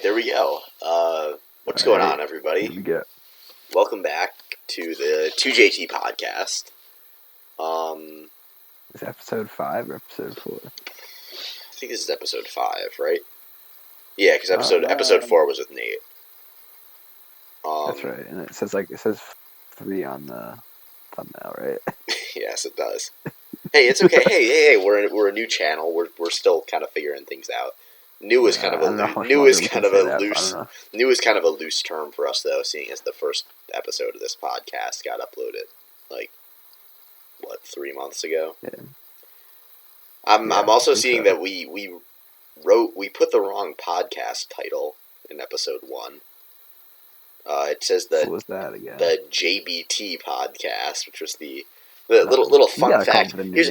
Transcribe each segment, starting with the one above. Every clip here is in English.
there we go. What's going on, everybody? Here we go. Welcome back to the 2JT podcast. Is it episode 5 or episode 4? I think this is episode 5, right? Yeah, because episode 4 was with Nate. That's right, and it says 3 on the thumbnail, right? Yes, it does. Hey, it's okay. hey, we're a new channel. We're still kind of figuring things out. New is kind of a loose term for us, though, seeing as the first episode of this podcast got uploaded 3 months ago. Yeah. I'm also seeing that we put the wrong podcast title in episode 1. It says What was that again? the JBT podcast, which was the little fun fact. Here's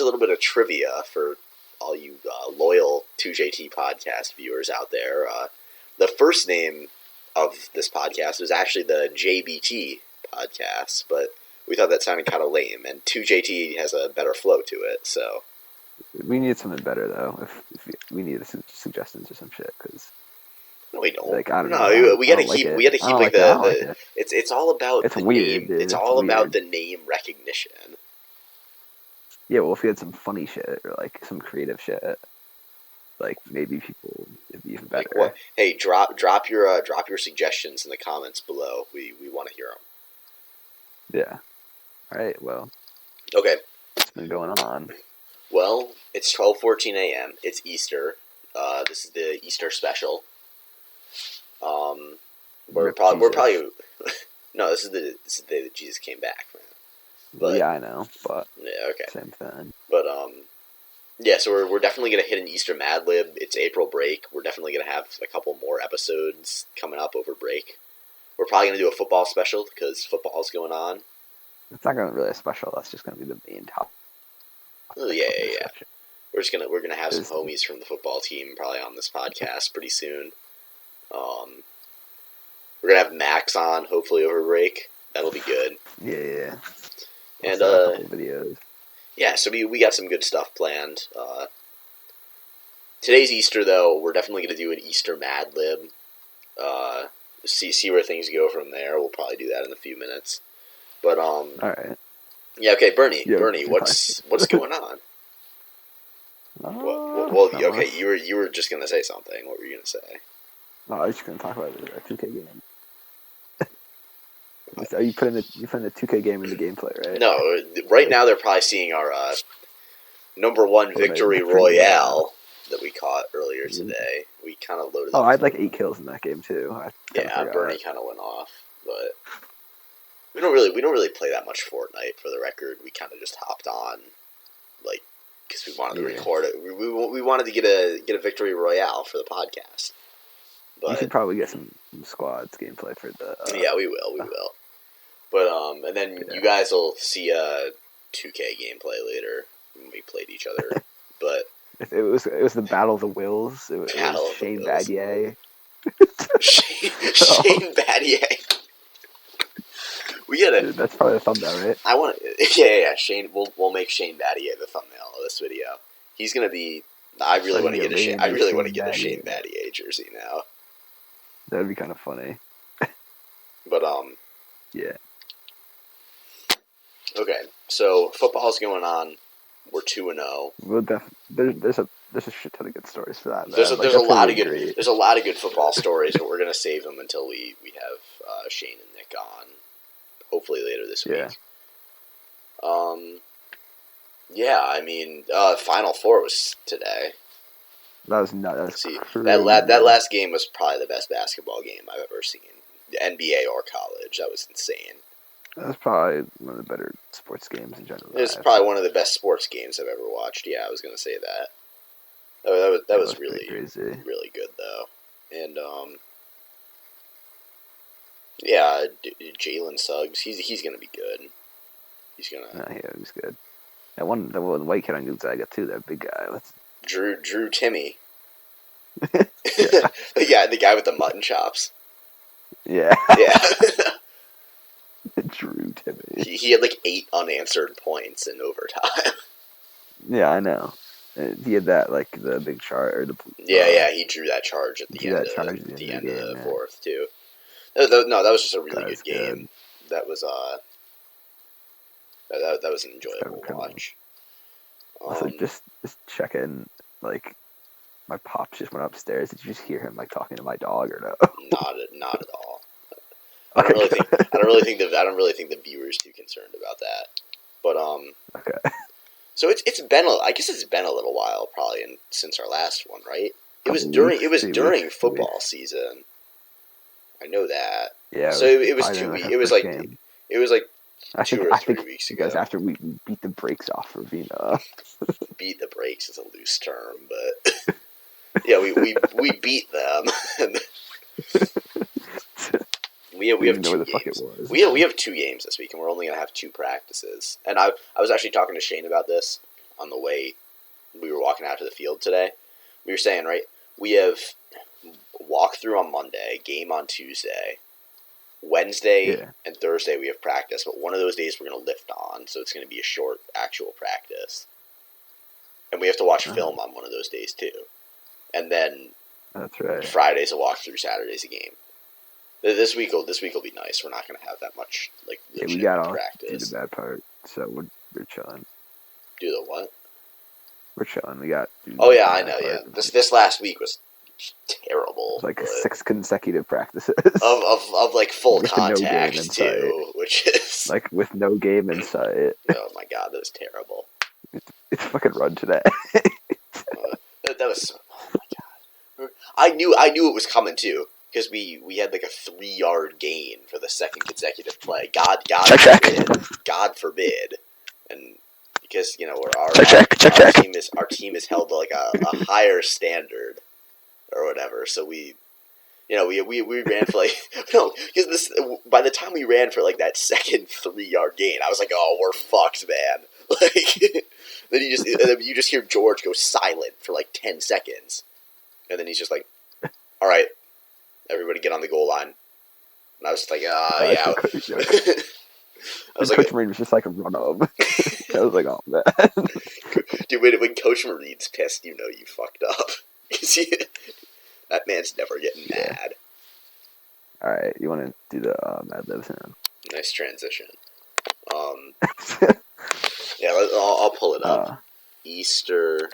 a little bit of trivia for all you loyal 2JT podcast viewers out there. The first name of this podcast was actually the JBT podcast, but we thought that sounded kind of lame, and 2JT has a better flow to it, so... We need something better, though, if we need suggestions or some shit, because... No, we don't. I don't know. We gotta keep the it's all about it's the weird, name. dude. It's all about the name recognition. Yeah, well, if we had some funny shit or some creative shit, maybe people would be even better. Hey, drop your suggestions in the comments below. We want to hear them. Yeah. All right. Well. Okay. What's been going on? Well, it's 12:14 a.m. It's Easter. This is the Easter special. We're probably no. This is the day that Jesus came back, man. But, yeah, I know, but yeah, okay, same thing. But yeah. So we're definitely gonna hit an Easter Mad Lib. It's April break. We're definitely gonna have a couple more episodes coming up over break. We're probably gonna do a football special because football's going on. It's not gonna be really a special. That's just gonna be the main topic. Oh, yeah. We're gonna have some homies from the football team probably on this podcast pretty soon. We're gonna have Max on hopefully over break. That'll be good. Yeah. And a couple videos. Yeah, so we got some good stuff planned. Today's Easter though. We're definitely gonna do an Easter Mad Lib. See where things go from there. We'll probably do that in a few minutes. But all right. Yeah, okay, Bernie, what's going on? Well, okay, you were just gonna say something. What were you gonna say? No, I was just gonna talk about the 2K game. Are you putting the 2K game in the gameplay, right? No, right now they're probably seeing our number 1 victory royale that we caught earlier today. We kind of loaded. Oh, I had 8 kills in that game too. Bernie kind of went off, but. We don't really play that much Fortnite. For the record, we kind of just hopped on, because we wanted to record it. We wanted to get a victory royale for the podcast. But you should probably get some squads gameplay for the. Yeah, we will. But and then you guys will see a 2K gameplay later when we played each other. But it was the Battle of the Wills. It was Shane Battier. Shane Battier. Dude, that's probably the thumbnail, right? I want yeah. Shane, we'll make Shane Battier the thumbnail of this video. He's gonna be. I really want to get a Shane Battier jersey now. That'd be kind of funny. But yeah. Okay, so football's going on. We're 2-0. Well, there's a shit ton of good stories for that. There's a lot of good football stories, but we're gonna save them until we have Shane and Nick on. Hopefully later this week. Yeah, I mean, Final Four was today. That was nuts. That last game was probably the best basketball game I've ever seen, NBA or college. That was insane. That was probably one of the better sports games in general. It was probably one of the best sports games I've ever watched. Yeah, I was gonna say that. That was really crazy. Really good though, and yeah, Jalen Suggs. He's gonna be good. He's good. That the white kid on Gonzaga too. That big guy. Drew Timmy. the guy with the mutton chops. Yeah. Yeah. Drew Timmy. He had 8 unanswered points in overtime. Yeah, I know. He had that like the big chart or the. Yeah, he drew that charge at the end of the fourth too. No, that was just a really good game. That was that was an enjoyable watch. Also, just check in. Like, my pops just went upstairs. Did you just hear him like talking to my dog or no? Not at all. I don't really think the viewer's too concerned about that. But Okay. So it's been I guess it's been a little while probably since our last one, right? It was during football season. I know that. Yeah. So it was 2 weeks. It was like game. It was like 2 or 3 weeks ago. Because after we beat the brakes off Ravina. Beat the brakes is a loose term, but yeah, we beat them. We have 2 games. We have 2 games this week, and we're only gonna have 2 practices. And I was actually talking to Shane about this on the way we were walking out to the field today. We were saying, right, we have walkthrough on Monday, game on Tuesday, Wednesday and Thursday we have practice, but one of those days we're gonna lift on, so it's gonna be a short actual practice, and we have to watch film on one of those days too. And then that's right. Friday's a walkthrough, Saturday's a game. This week will be nice. We're not going to have that much we got all practice. Do the bad part, so we're chilling. Do the what? We're chilling. We got. Oh yeah, I know. Yeah, this last week was terrible. It was like 6 consecutive practices of like full contact no too, which is like with no game in sight. Oh my god, that was terrible. It's fucking run today. That was. Oh my god. I knew it was coming too. Because we had like a 3-yard gain for the second consecutive play. God forbid. And because our team is held to like a higher standard or whatever. So we ran for like because by the time we ran for like that second 3-yard gain, I was like, oh, we're fucked, man. Like then you just hear George go silent for like 10 seconds, and then he's just like, all right. Everybody get on the goal line. And I was just like, yeah. I was like, Coach Marine was just like, run him. I was like, oh, man. Dude, when Coach Marine's pissed, you know you fucked up. That man's never getting mad. All right, you want to do the Mad Libs now? Nice transition. Yeah, I'll pull it up. Easter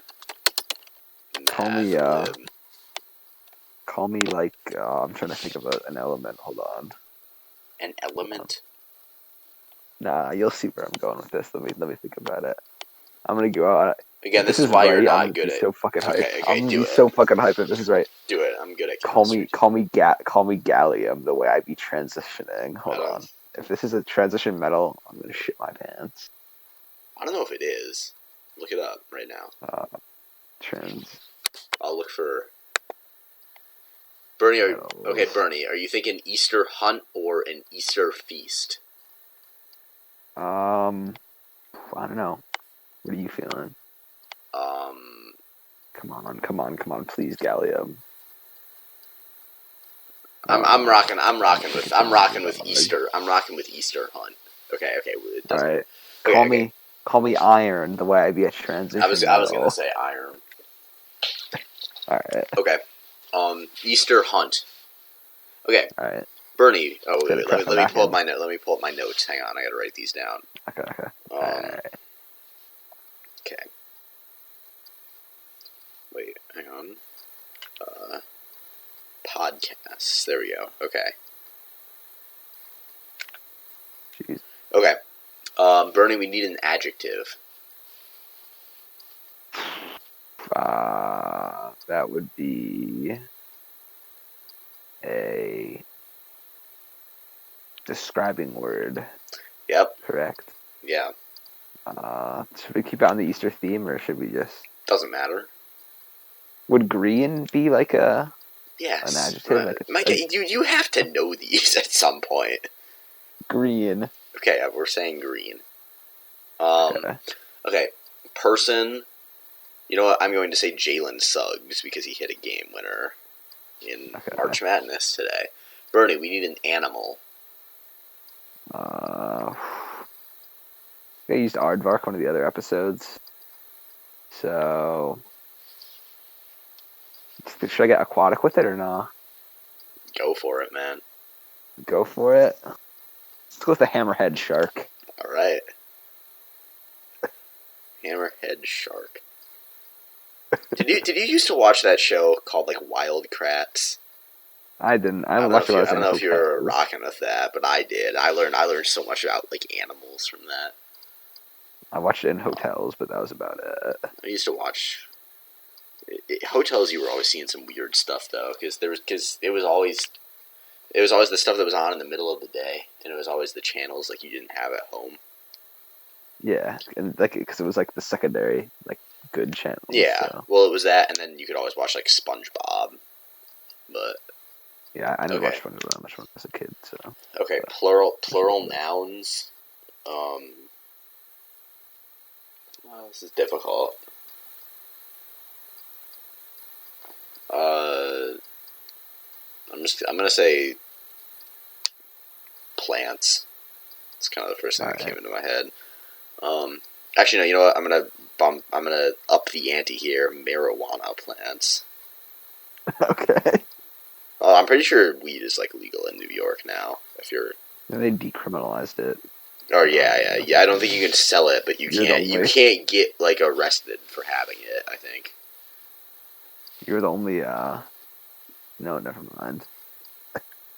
Mad Lib. Call me like I'm trying to think of an element. Hold on. An element? Nah, you'll see where I'm going with this. Let me think about it. I'm gonna go out. Again, this is why you're not good at. So fucking hype. Okay, I'm gonna be so fucking hype if this is right. Do it. I'm good at. Call me Gallium. The way I be transitioning. Hold on. If this is a transition metal, I'm gonna shit my pants. I don't know if it is. Look it up right now. I'll look for. Bernie, Bernie, are you thinking Easter hunt or an Easter feast? I don't know. What are you feeling? Come on, please, Gallium. I'm rocking with Easter. I'm rocking with Easter hunt. Okay. All right. Call me Iron. The way I be a transition. I was gonna say Iron. All right. Okay. Easter hunt. Okay. All right. Bernie. Oh, wait, let me pull up my note. Let me pull up my notes. Hang on, I gotta write these down. Okay. Okay. Wait, hang on. Podcasts. There we go. Okay. Jeez. Okay. Bernie, we need an adjective. That would be a describing word. Yep. Correct. Yeah. Should we keep it on the Easter theme, or should we just? Doesn't matter. Would green be like a? Yes. An adjective. Right. Mike, you have to know these at some point. Green. Okay, we're saying green. Okay. Person. You know what? I'm going to say Jalen Suggs because he hit a game winner in March Madness today. Bernie, we need an animal. I used aardvark one of the other episodes. So, should I get aquatic with it or not? Go for it, man. Go for it. Let's go with the hammerhead shark. All right. Hammerhead shark. Did you used to watch that show called like Wild Kratts? I didn't. I don't know if you were rocking with that, but I did. I learned so much about like animals from that. I watched it in hotels, but that was about it. I used to watch hotels. You were always seeing some weird stuff though, because it was always the stuff that was on in the middle of the day, and it was always the channels like you didn't have at home. Yeah, and like because it was like the secondary like good channel. Yeah, so. Well, it was that, and then you could always watch like SpongeBob, but. Yeah, I never watched SpongeBob that much when I was a kid. So okay, plural nouns. Well, this is difficult. I'm gonna say plants. It's kind of the first thing that came into my head. Actually, no. You know what? I'm gonna up the ante here. Marijuana plants. Okay. I'm pretty sure weed is like legal in New York now. If you're, they decriminalized it. Oh yeah. I don't think you can sell it, but you can't get like arrested for having it. I think. You're the only. No, never mind.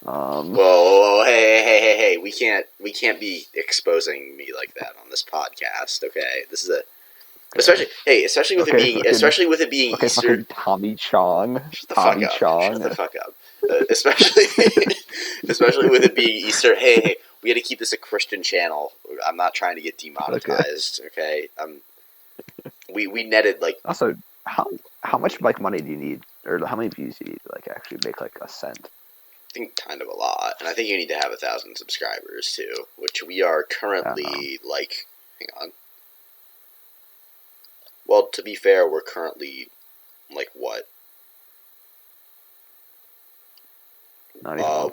Whoa, hey! We can't be exposing me like that on this podcast. Okay, this is especially with it being Easter. Tommy Chong. Shut the fuck up. Especially with it being Easter. Hey, we got to keep this a Christian channel. I'm not trying to get demonetized. Okay. We netted like. Also, how much like money do you need, or how many views do you need to like actually make like a cent? I think kind of a lot, and I think you need to have 1,000 subscribers too, which we are currently like. Hang on. Well, to be fair, we're currently like what?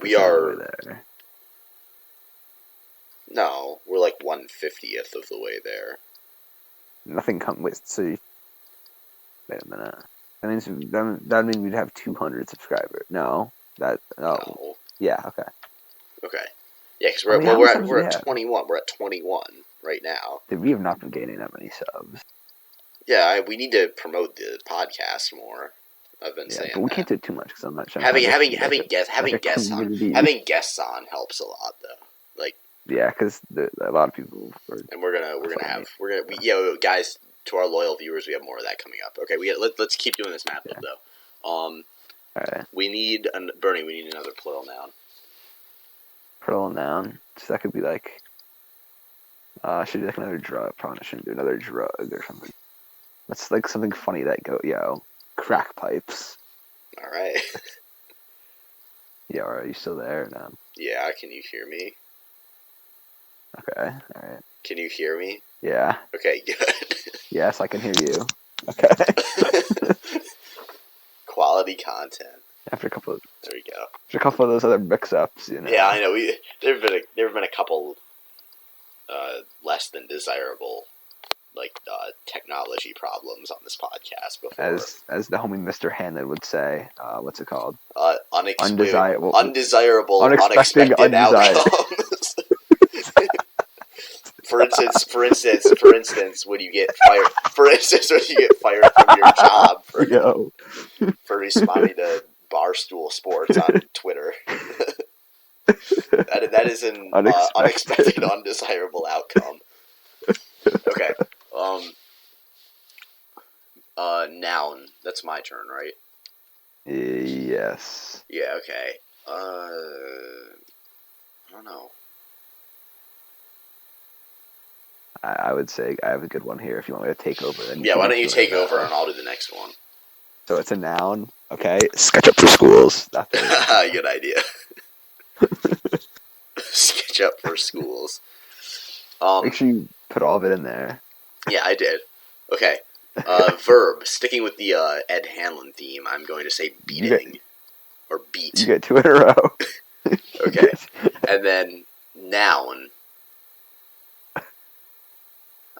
We are there. No, we're like 1/50th of the way there. Nothing come with. So, wait a minute. That means we'd have 200 subscribers. No. No. Yeah. Okay. Okay. Yeah, because we're at 21. We're at 21 right now. We have not been gaining that many subs. Yeah, we need to promote the podcast more. I've been saying, but we can't do too much because I'm not sure. Having guests on helps a lot though. Like. Yeah, because a lot of people. And guys, to our loyal viewers, we have more of that coming up. Okay, let's keep doing this map up though. All right. We need Bernie. We need another plural noun. Plural noun. So that could be like. Should do like another drug. Probably shouldn't do another drug or something. That's like something funny that crack pipes. All right. Yeah. Are you still there? No. Yeah. Can you hear me? Okay. All right. Can you hear me? Yeah. Okay. Good. Yes, I can hear you. Okay. Quality content. After a couple of those other mix-ups, you know. Yeah, I know. There have been a couple less than desirable technology problems on this podcast before. As the homie Mr. Hannon would say, what's it called? Undesirable, unexpected outcomes. For instance, when you get fired. For instance, when you get fired from your job for responding to Barstool Sports on Twitter. that is an unexpected, undesirable outcome. Okay. Noun. That's my turn, right? Yes. Yeah. Okay. I don't know. I would say I have a good one here. If you want me to take over, then why don't you take over and I'll do the next one. So it's a noun. Okay. SketchUp for schools. Good idea. SketchUp for schools. Make sure you put all of it in there. Yeah, I did. Okay. Verb. Sticking with the Ed Hanlon theme, I'm going to say beating. Or beat. You get 2 in a row. Okay. And then noun.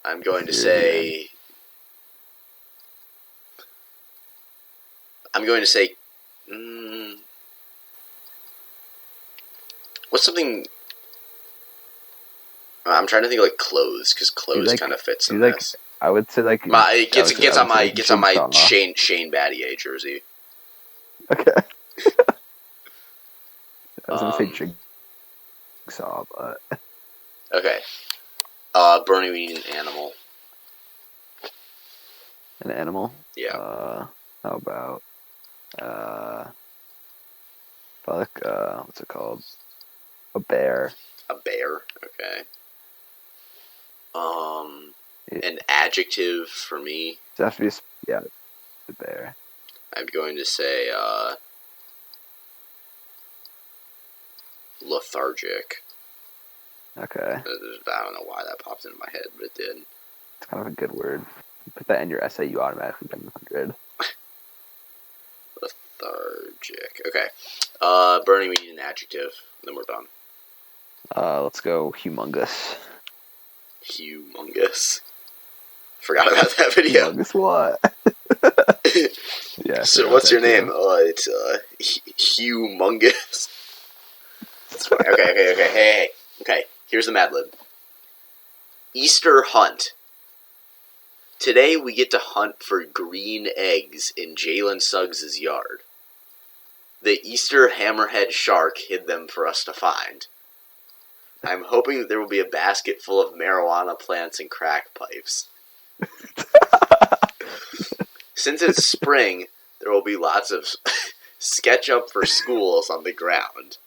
I'm going to say I'm going to say, what's something? I'm trying to think like clothes because clothes kind of fits in this. I would say like it gets on my Shane Battier jersey. Okay. I was gonna say Jigsaw, but okay. Bernie, we need an animal. An animal? Yeah. How about what's it called? A bear. A bear. Okay. An adjective for me. It has to be the bear. I'm going to say lethargic. Okay. I don't know why that popped into my head, but it did. It's kind of a good word. You put that in your essay, you automatically get 100. Lethargic. Okay. Bernie, we need an adjective. Then we're done. Let's go humongous. Humongous. Forgot about that video. Humongous what? Yeah. So what's your name? It's humongous. Okay. Hey. Okay, here's the Mad Lib. Easter hunt. Today we get to hunt for green eggs in Jalen Suggs' yard. The Easter hammerhead shark hid them for us to find. I'm hoping that there will be a basket full of marijuana plants and crack pipes. Since it's spring, there will be lots of SketchUp for schools on the ground.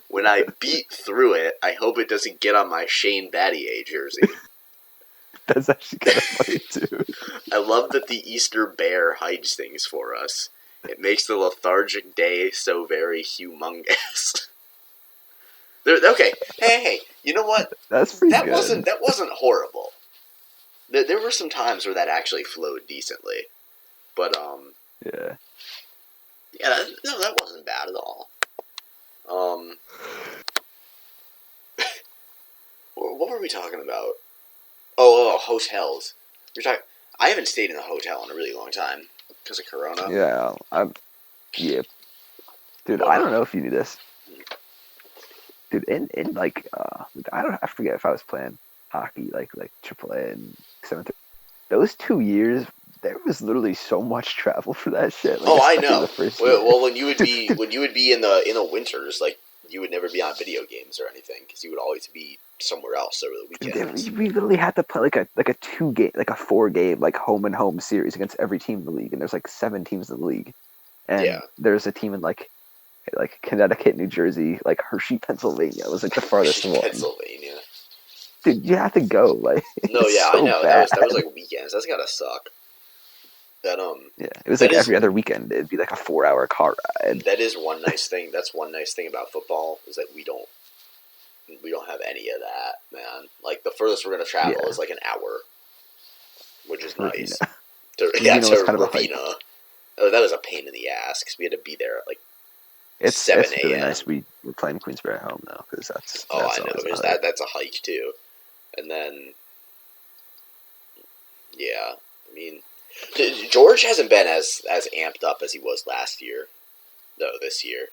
When I beat through it, I hope it doesn't get on my Shane Battier jersey. That's actually kind of funny, too. I love that the Easter bear hides things for us. It makes the lethargic day so very humongous. Okay, hey, you know what? That's pretty good. That wasn't horrible. There were some times where that actually flowed decently. But, yeah. Yeah, that wasn't bad at all. What were we talking about? Oh, hotels. I haven't stayed in a hotel in a really long time because of Corona. Yeah, yeah. Dude, I don't know if you knew this. Dude, in like I forget if I was playing hockey like AAA and 7th. Those 2 years, there was literally so much travel for that shit. Like, I know. Well, when you would be in the winters, like you would never be on video games or anything because you would always be somewhere else over the weekends. We literally had to play like a 4-game like home and home series against every team in the league, and there's like 7 teams in the league, and there's a team in like Connecticut, New Jersey, like Hershey, Pennsylvania. It was like the farthest one. Pennsylvania. Dude, you have to go. Like, no, yeah, so I know. That was like weekends. That's gotta suck. That Yeah, it was like every other weekend. It'd be like a 4-hour car ride. That is one nice thing. That's one nice thing about football is that we don't have any of that, man. Like the furthest we're gonna travel is like an hour, which is nice. To Ravenna. Oh, that was a pain in the ass because we had to be there at like 7 a.m. It's really nice. We were playing Queensbury at home though, because that's I know. There's that's a hike too, and then I mean, George hasn't been as amped up as he was last year, though. This year,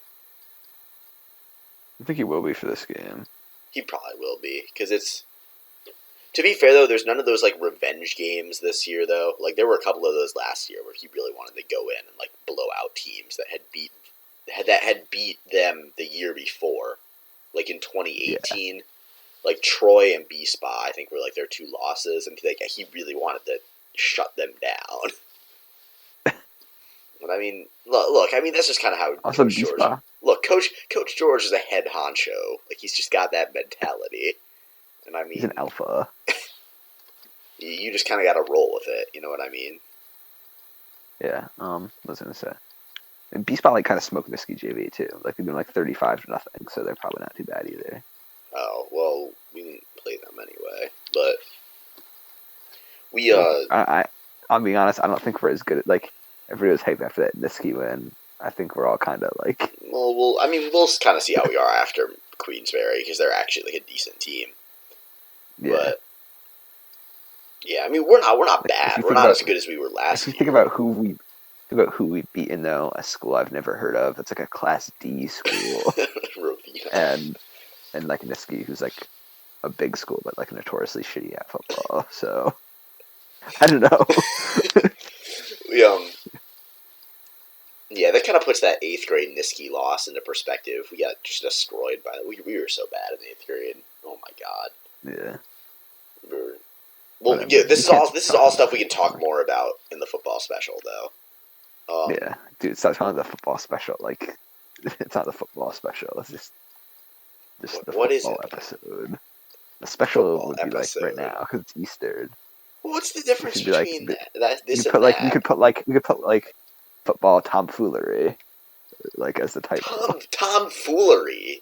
I think he will be for this game. He probably will be because it's. To be fair though, there's none of those like revenge games this year though. Like there were a couple of those last year where he really wanted to go in and like blow out teams that had beat them the year before, like in 2018. Like Troy and B-Spa, I think were like their 2 losses, and like he really wanted to shut them down. But I mean, look, I mean that's just kind of how also Coach George. Look, Coach George is a head honcho. Like he's just got that mentality, and I mean he's an alpha. You just kind of got to roll with it. You know what I mean? Yeah. What was I gonna say? And B-Spot like kind of smoked Whiskey JV too. Like they've been like 35-0, so they're probably not too bad either. Oh well, we didn't play them anyway, but we I'll be honest. I don't think we're as good at like everybody was hyped after that Niski win. I think we're all kind of like. Well, we'll kind of see how we are after Queensbury because they're actually like a decent team. Yeah. But yeah, I mean we're not bad. We're not as good as we were last year. If you think about who About who we've beaten though, a school I've never heard of. It's like a Class D school, and like Niski, who's like a big school, but like notoriously shitty at football. So I don't know. Yeah, that kind of puts that 8th grade Niski loss into perspective. We got just destroyed by it. We were so bad in the 8th grade. Oh my god. Yeah. Well, yeah, this is all stuff we can talk more about in the football special, though. Yeah, dude, stop talking about the football special. Like, it's not the football special. It's just the what football episode. The special would be like right now because it's Easter. Well, what's the difference between this and that? We could put football tomfoolery, like as the title. Tomfoolery.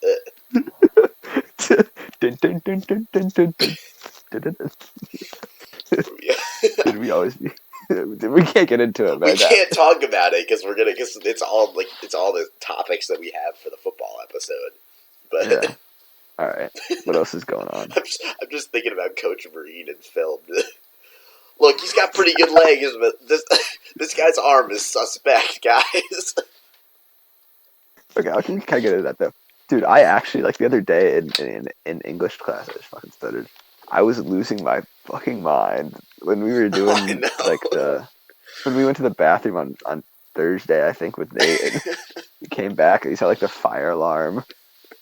Did we always be? We can't get into it. We can't talk about it because it's all the topics that we have for the football episode. But yeah. All right, what else is going on? I'm just thinking about Coach Marine in film. Look, he's got pretty good legs, but this guy's arm is suspect, guys. Okay, I can kind of get into that though, dude. I actually the other day in English class, I just fucking stuttered. I was losing my fucking mind when we were doing when we went to the bathroom on Thursday, I think, with Nate, and he came back and he saw the fire alarm.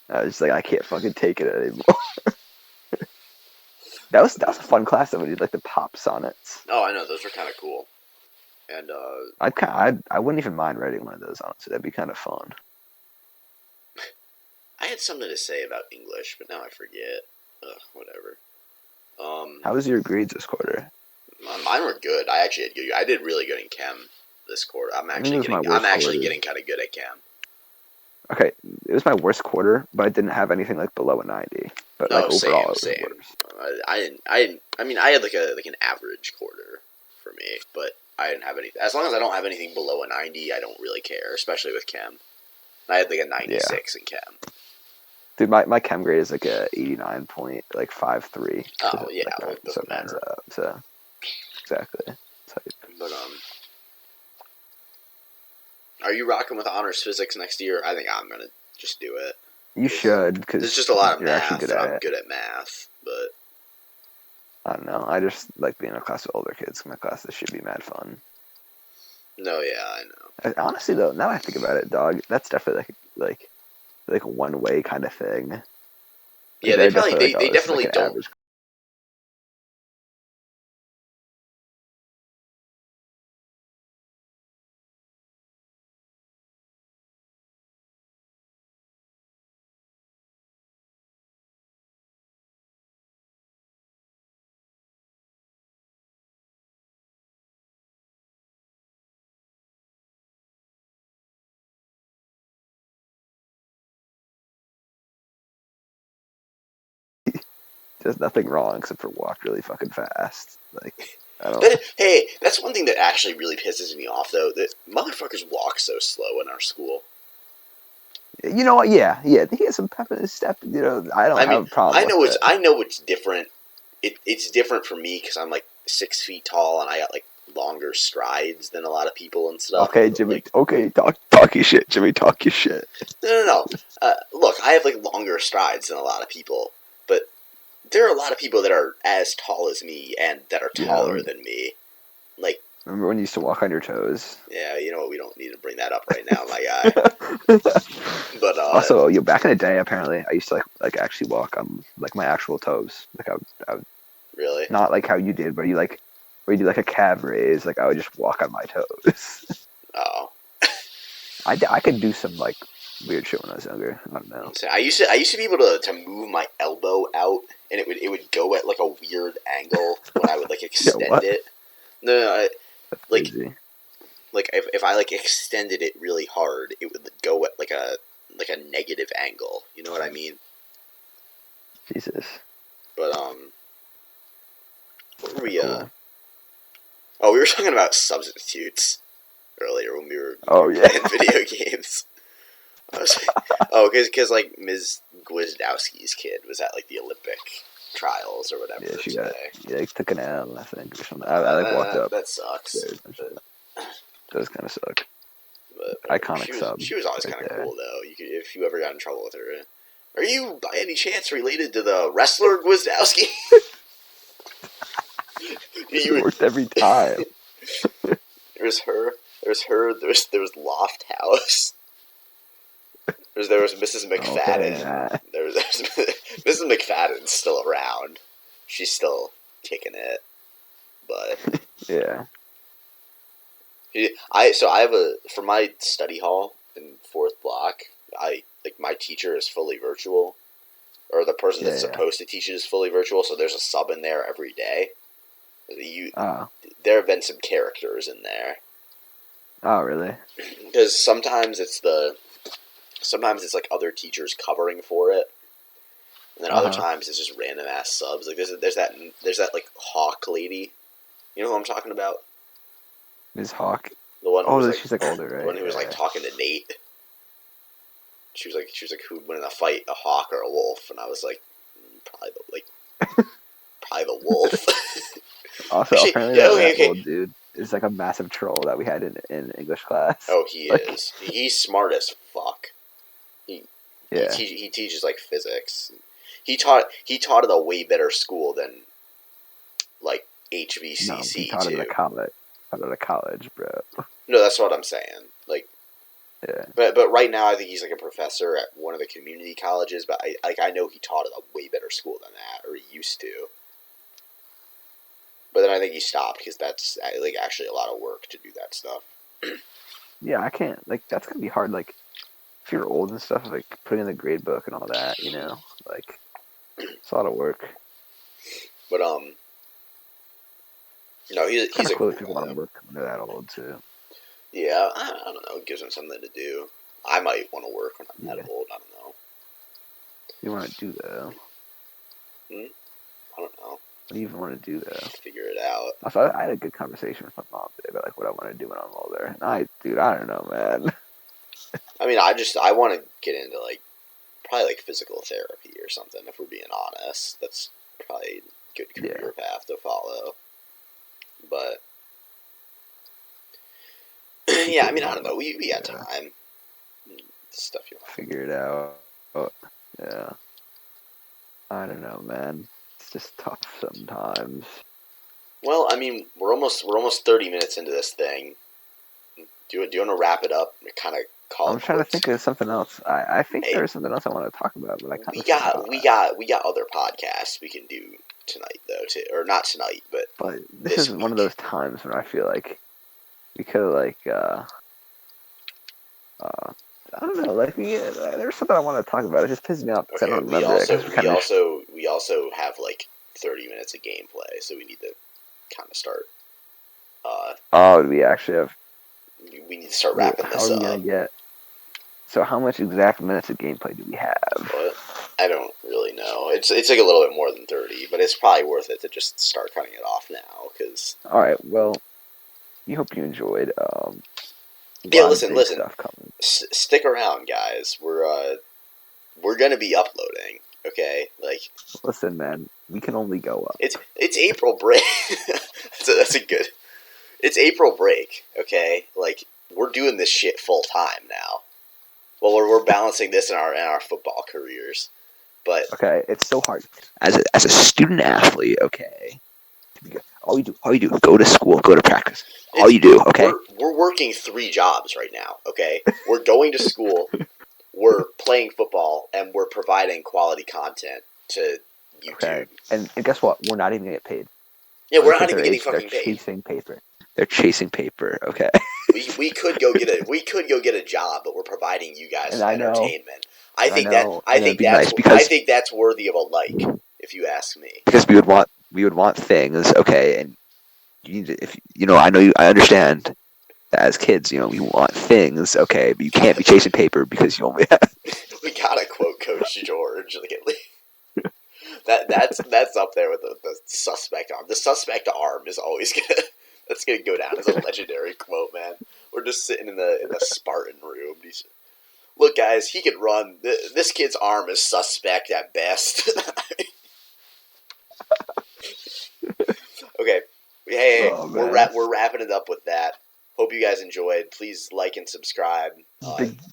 I was just I can't fucking take it anymore. That was a fun class. Somebody did the pop sonnets. Oh, I know, those were kind of cool. And I wouldn't even mind writing one of those, honestly. That'd be kind of fun. I had something to say about English, but now I forget. Ugh, whatever. How was your grades this quarter? Mine were good. I did really good in chem this quarter. I'm actually getting kind of good at chem. Okay, it was my worst quarter, but I didn't have anything below a 90. But overall, same. It was worse. I mean, I had an average quarter for me, but I didn't have anything. As long as I don't have anything below a 90, I don't really care, especially with chem. I had a 96 in chem. Dude, my chem grade is a 89.53. Oh yeah, it doesn't matter. So exactly. But are you rocking with honors physics next year? I think I'm gonna just do it. You should, because there's just a lot of math. I'm good at math, but I don't know. I just like being in a class with older kids. My classes should be mad fun. No, yeah, I know. Honestly, though, now I think about it, dog, that's definitely like a one-way kind of thing. Yeah, they definitely don't. Average. There's nothing wrong except for walk really fucking fast. Hey, that's one thing that actually really pisses me off, though. That motherfuckers walk so slow in our school. You know what? Yeah. He has some pep in his step. I don't have a problem. I know it's different. It's different for me because I'm 6 feet tall and I got longer strides than a lot of people and stuff. Okay, Jimmy. Talk your shit, Jimmy. Talk your shit. No. Look, I have longer strides than a lot of people, but there are a lot of people that are as tall as me and that are taller than me. Remember when you used to walk on your toes? Yeah, you know what? We don't need to bring that up right now, my guy. But also, back in the day, apparently, I used to actually walk on my actual toes. I would really not how you did, but where you do a calf raise. I would just walk on my toes. Oh. I could do some weird shit when I was younger. I don't know. So I used to be able to move my elbow out, and it would go at a weird angle when I would extend it. No, crazy. If I extended it really hard, it would go at a negative angle. You know what I mean? Jesus. But what were we? Oh, we were talking about substitutes earlier when we were playing video games. Because Ms. Gwizdowski's kid was at the Olympic trials or whatever. Yeah, she took an L, I think, or something. I walked up. That sucks. does kind of suck. But iconic sub. She was always kind of cool, though. If you ever got in trouble with her. Are you, by any chance, related to the wrestler Gwizdowski? It worked every time. There was her. There was Loft House. There was Mrs. McFadden. Okay. There was Mrs. McFadden's still around. She's still kicking it, but yeah. I have for my study hall in 4th block. My teacher is fully virtual, or the person that's supposed to teach it is fully virtual. So there's a sub in there every day. There have been some characters in there. Oh, really? Because sometimes it's like other teachers covering for it, and then other times it's just random ass subs. Like there's that like Hawk lady. You know who I'm talking about? Ms. Hawk. The one. Who was, she's like older, right? The one who was like talking to Nate. She was like who'd win in a fight, a hawk or a wolf, and I was like, probably the wolf. Also, actually, apparently that old dude is like a massive troll that we had in English class. Oh, he is. He's smart as fuck. He teaches like physics. He taught at a way better school than like HVCC. No, he taught at a college. Taught at a college, bro. No, that's what I'm saying. Like, yeah. But right now, I think he's like a professor at one of the community colleges. But I know he taught at a way better school than that, or he used to. But then I think he stopped because that's like actually a lot of work to do that stuff. Yeah, I can't. Like, that's gonna be hard. Like, if you're old and stuff, like putting in the grade book and all that, you know, like it's a lot of work. But no, he's a cool people want to work when they're that old too. Yeah, I don't know. It gives him something to do. I might want to work when I'm that old. I don't know. You want to do that? I don't know. What do you even want to do though? Figure it out. Also, I had a good conversation with my mom today about like what I want to do when I'm older. And I don't know, man. I mean, I want to get into like probably like physical therapy or something. If we're being honest, that's probably a good career path to follow. But yeah, I mean, I don't know. We got time. Stuff you want to figure it out. Oh, yeah. I don't know, man. It's just tough sometimes. Well, I mean, we're almost 30 minutes into this thing. Do you want to wrap it up and kind of call? I'm trying to think of something else. I think there's something else I want to talk about, but I kind of we got other podcasts we can do tonight though too, or not tonight, but this is one of those times when I feel like we could like I don't know, like there's something I want to talk about. It just pisses me off because I don't remember it. We also have like 30 minutes of gameplay, so we need to kind of start. We actually have. We need to start wrapping this up. How are we gonna get? So how much exact minutes of gameplay do we have? What? I don't really know. It's like a little bit more than 30, but it's probably worth it to just start cutting it off now. Cause all right, well, we hope you enjoyed. Yeah, listen. Stick around, guys. We're gonna be uploading. Okay, like. Listen, man. We can only go up. It's April break. That's a good. It's April break. Okay, like we're doing this shit full time now. Well, we're balancing this in our football careers, but okay, it's so hard as a student athlete. Okay, all you do, go to school, go to practice. All you do, okay. We're working 3 jobs right now. Okay, we're going to school, we're playing football, and we're providing quality content to YouTube. Okay. And guess what? We're not even gonna get paid. Yeah, we're not even getting fucking paid. They're chasing paper. Okay. we could go get a job, but we're providing you guys some entertainment. I think that's worthy of a like, if you ask me. Because we would want things, okay, and you need to, if I understand that as kids, we want things, okay, but you can't be chasing paper because you only have. We gotta quote Coach George. That's up there with the suspect arm. The suspect arm is always gonna go down as a legendary quote, man. We're just sitting in the Spartan room. Look, guys, he could run. This kid's arm is suspect at best. Okay, hey, we're wrapping it up with that. Hope you guys enjoyed. Please like and subscribe.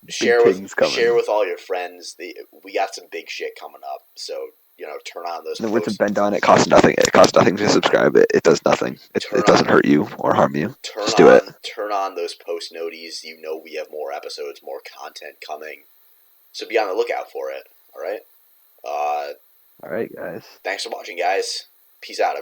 Share with all your friends. We got some big shit coming up. So turn on those. And with Ben Dunn, it costs nothing. It costs nothing to subscribe. It does nothing. It doesn't hurt you or harm you. Just do it. Turn on those post noties. We have more episodes, more content coming. So be on the lookout for it. All right. All right, guys. Thanks for watching, guys. Peace out.